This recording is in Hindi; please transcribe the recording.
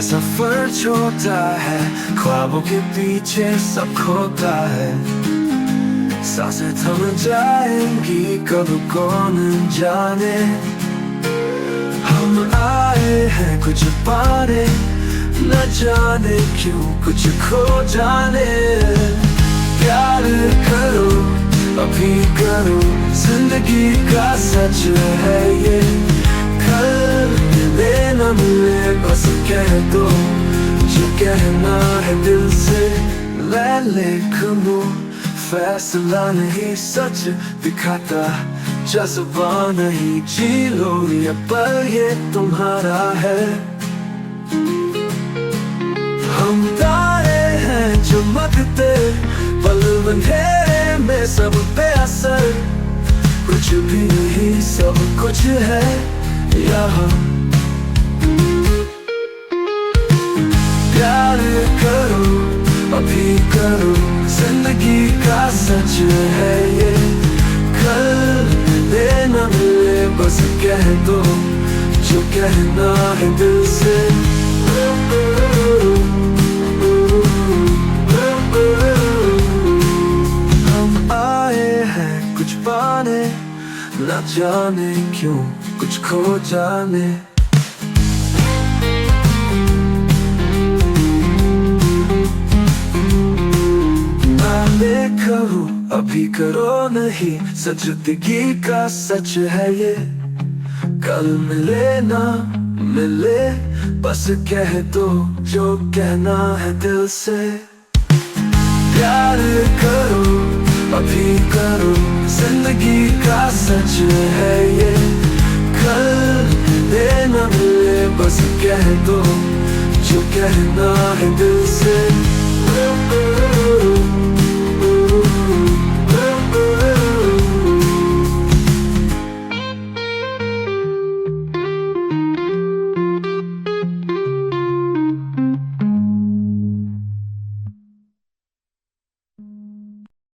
ये सफर छोटा है, ख्वाबों के पीछे सब खोता है। सांसें थम जाएंगी कब कौन जाने। हम आए हैं कुछ पाने, न जाने क्यों कुछ खो जाने। प्यार करो अभी करो, जिंदगी का सच है ये। कल मिले न मिले बस कह दो जो कहना है दिल से। ले लिखूं फैसला नहीं सच दिखाता, जज्बा नहीं जी लो ये पर ये तुम्हारा है। हम तारे हैं चमकते पल अंधेरे में, सब पे असर कुछ भी नहीं सब कुछ है यहाँ। प्यार करो अभी करो, जिंदगी का सच है ये। कल मिले न मिले बस कह दो जो कहना है दिल से। हम आए हैं कुछ पाने, न जाने क्यों कुछ खो जाने। करो अभी करो नहीं, सच जिंदगी का सच है ये। कल मिले ना मिले बस कह दो जो कहना है दिल से। प्यार करो अभी करो, जिंदगी का सच है ये। कल मिले ना मिले बस कह दो जो कहना है दिल